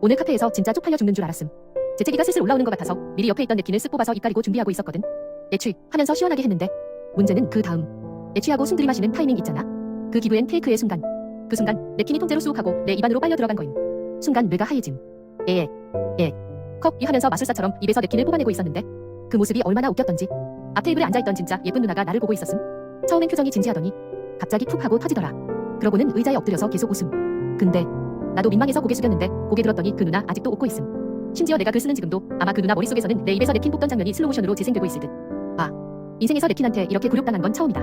오늘 카페에서 진짜 쪽팔려 죽는 줄 알았음. 재채기가 슬슬 올라오는 것 같아서 미리 옆에 있던 냅킨을 쓱 뽑아서 입 가리고 준비하고 있었거든. 애취 하면서 시원하게 했는데 문제는 그 다음 애취하고 숨 들이마시는 타이밍 있잖아. 그 기브앤 테이크의 순간. 그 순간 냅킨이 통째로 쑥 하고 내 입안으로 빨려 들어간 거임. 순간 뇌가 하얘짐. 컵 이 하면서 마술사처럼 입에서 냅킨을 뽑아내고 있었는데 그 모습이 얼마나 웃겼던지. 앞 테이블에 앉아있던 진짜 예쁜 누나가 나를 보고 있었음. 처음엔 표정이 진지하더니 갑자기 푹 하고 터지더라. 그러고는 의자에 엎드려서 계속 웃음. 근데 나도 민망해서 고개 숙였는데 고개 들었더니 그 누나 아직도 웃고 있음. 심지어 내가 글 쓰는 지금도 아마 그 누나 머릿속에서는 내 입에서 냅킨 뽑던 장면이 슬로모션으로 재생되고 있을 듯. 아, 인생에서 냅킨한테 이렇게 굴욕당한 건 처음이다.